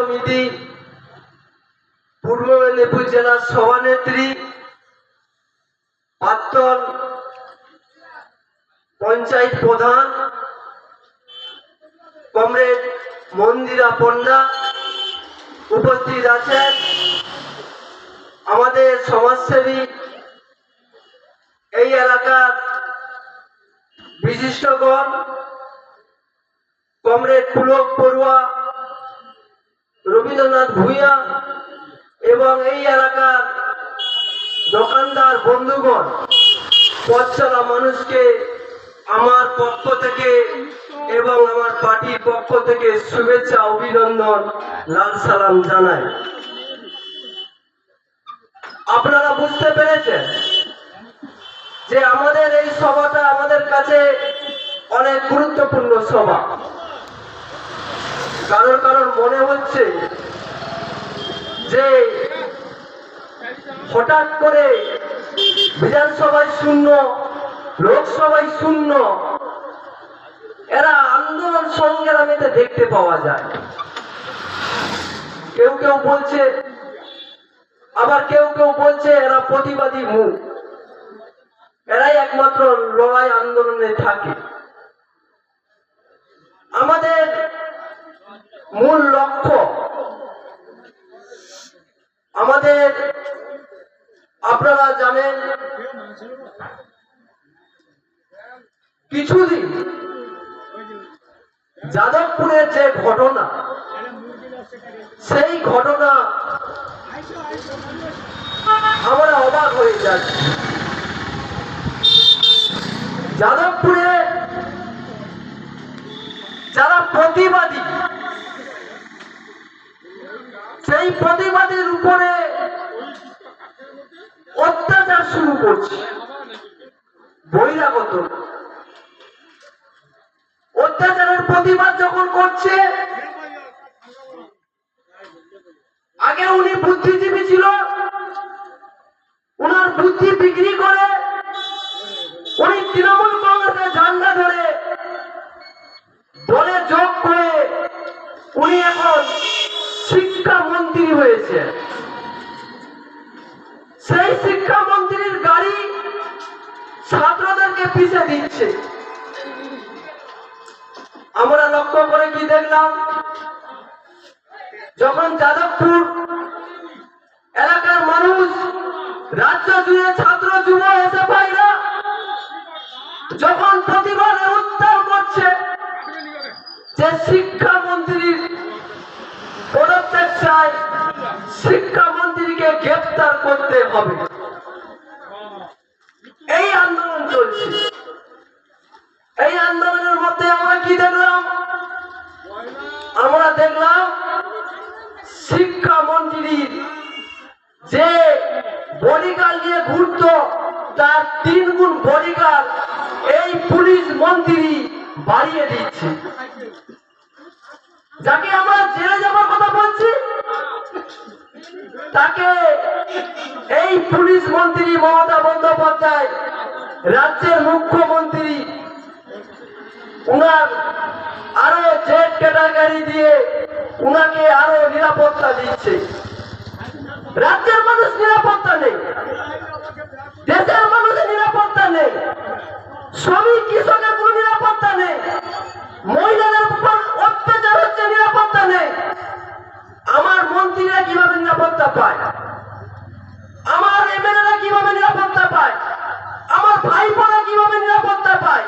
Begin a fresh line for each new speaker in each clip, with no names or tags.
সমিতি পূর্ব মেদিনীপুর জেলার সভানেত্রী প্রাক্তন পঞ্চায়েত প্রধান কমরেড মন্দিরা পণ্ডা উপস্থিত আছেন। আমাদের সমাজসেবী এই এলাকার বিশিষ্টগণ কমরেড পুলক পড়ুয়া, রবীন্দ্রনাথ ভূঁইয়া এবং এই এলাকার দোকানদার বন্ধুগণ, পথ চলা মানুষকে আমার পক্ষ থেকে এবং আমার পার্টির পক্ষ থেকে শুভেচ্ছা, অভিনন্দন, লাল সালাম জানাই। আপনারা বুঝতে পেরেছেন যে আমাদের এই সভাটা আমাদের কাছে অনেক গুরুত্বপূর্ণ সভা। কারণ মনে হচ্ছে যে হঠাৎ করে বিধানসভায় শূন্য, লোকসভায় শূন্য, এরা আন্দোলন সংগ্রামেতে দেখতে পাওয়া যায়। কেউ কেউ বলছে, আবার কেউ কেউ বলছে এরা প্রতিবাদী মুখ, এরাই একমাত্র লড়াই আন্দোলনে থাকে। আমাদের মূল লক্ষ্য, আমাদের আপনারা জানেন কিছুদিন যাদবপুরের যে ঘটনা, সেই ঘটনা আমরা অবাক হয়ে যাচ্ছি। যাদবপুরে যারা প্রতিবাদী, সেই প্রতিবাদীর উপরে অত্যাচার শুরু করছে, বহিরাগত অত্যাচারের প্রতিবাদ যখন করছে। আগে উনি বুদ্ধিজীবী ছিল, উনার বুদ্ধি বিক্রি করে উনি তৃণমূল কংগ্রেসের ঝান্ডা ধরে দলে যোগ করে উনি এখন শিক্ষামন্ত্রী হয়েছে। সেই শিক্ষামন্ত্রীর গাড়ি ছাত্রদেরকে পিছে দিচ্ছে। আমরা লক্ষ্য করে কি দেখলাম, যখন যাদবপুর এলাকার মানুষ, রাজ্য জুড়ে ছাত্র যুব এসে ভাইরা যখন প্রতিবাদে উত্তাল করছে যে শিক্ষামন্ত্রীর পদত্যাগ চাই, শিক্ষামন্ত্রীকে গ্রেফতার করতে হবে, এই আন্দোলন চলছে। এই আন্দোলনের মধ্যে আমরা কি দেখলাম? আমরা দেখলাম শিক্ষামন্ত্রীর যে বডিগার্ড নিয়ে ঘুরত, তার 3 গুণ বডিগার্ড এই পুলিশ মন্ত্রী বাড়িয়ে দিচ্ছে। যাকে আমরা জেলে যাওয়ার কথা বলছি, তাকে এই পুলিশ মন্ত্রী মমতা বন্দ্যোপাধ্যায়, রাজ্যের মুখ্যমন্ত্রী, উনার আরো জেড ক্যাটাগরি দিয়ে উনাকে আরো নিরাপত্তা দিচ্ছে। রাজ্যের মানুষ নিরাপত্তা নেই, দেশের মানুষের নিরাপত্তা নেই, শ্রমিক কৃষকের কোনো নিরাপত্তা নেই, মহিলাদের উপর অত্যাচার হচ্ছে, নিরাপত্তা নেই। আমার মন্ত্রীরা কিভাবে নিরাপত্তা পায়? আমার এমএলএরা কিভাবে নিরাপত্তা পায়? আমার ভাইপোরা কিভাবে নিরাপত্তা পায়?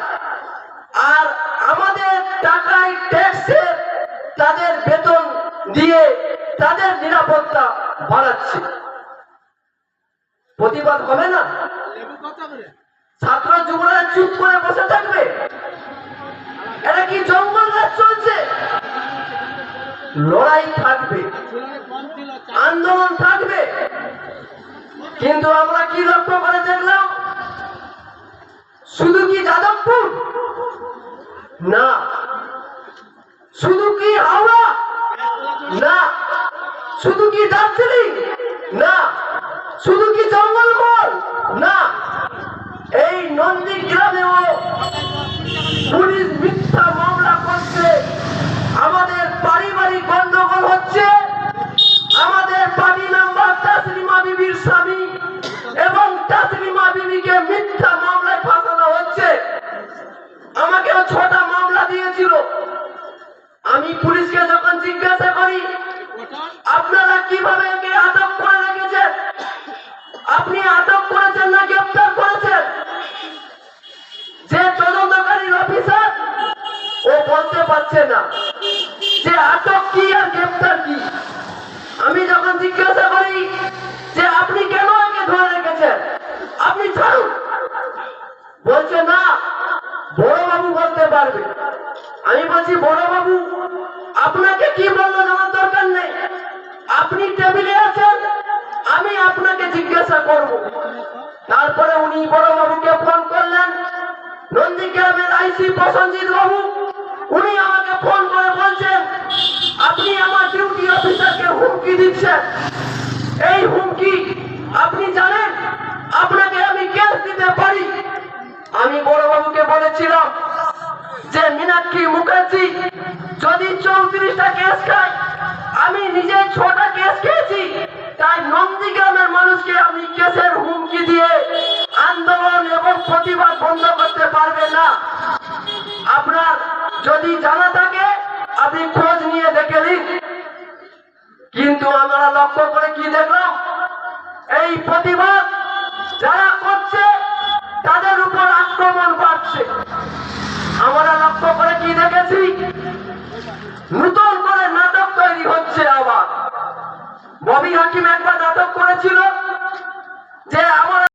আর আমাদের টাকায় ট্যাক্সে তাদের বেতন দিয়ে তাদের নিরাপত্তা বাড়াচ্ছে। প্রতিবাদ হবে না? ছাত্র যুবরা চুপ করে বসে থাকবে? এটা কি জঙ্গল রাজ চলছে? লড়াই থাকবে, আন্দোলন থাকবে। কিন্তু আমরা কি লক্ষ্য করে দেখলাম? শুধু কি যাদবপুর না, শুধু কি হাওড়া না, শুধু কি দার্জিলিং না, শুধু কি জঙ্গলমহল না, এই নন্দীগ্রামেও পুলিশ মিথ্যা মামলা করছে। আমাদের পারিবারিক গন্ডগোল হচ্ছে, কিভাবে একে আটক করে রেখেছেন? আপনি আটক করেছেন না গ্রেফতার করেছেন? যে তদন্তকারী অফিসার ও বলতে পারছে না যে আটক কি আর গ্রেফতার কি। আমি যখন জিজ্ঞাসা করি যে আপনি কেন একে ধরে রেখেছেন, আপনি ছাড়ুন, বলছে না বড়বাবু বলতে পারবে। আমি বলছি বড়বাবু আপনাকে কি বললো জানার দরকার নেই, আপনি টেবিলে আছেন, আমি আপনাকে জিজ্ঞাসা করব। তারপরে উনি বড়বাবুকে ফোন করলেন, নন্দীগ্রামের আইসি প্রসঞ্জিৎ বাবু, উনি আমাকে ফোন করে বলছেন আপনি আমার ডিউটি অফিসারকে হুমকি দিচ্ছেন। এই হুমকি আপনি জানেন আপনাকে আমি কেস দিতে পারি। আমি বড়বাবুকে বলেছিলাম যে মীনাক্ষী মুখার্জি যদি 34টা কেস খায়, আমি নিজে 6টা কেস খেয়েছি, তাই নন্দীগ্রামের মানুষকে আপনি কেসের হুমকি দিয়ে আন্দোলন এবং প্রতিবাদ বন্ধ করতে পারবেন না। আপনার যদি জানা থাকে আপনি খোঁজ নিয়ে দেখে নিন। কিন্তু আমরা লক্ষ্য করে কি দেখলাম, এই প্রতিবাদ যারা করছে তাদের উপর আক্রমণ বাড়ছে। আমরা লক্ষ্য করে কি দেখেছি, নতুন করে নাটক তৈরি হচ্ছে। আবার ববি হাকিম একবার নাটক করেছিল যে আমরা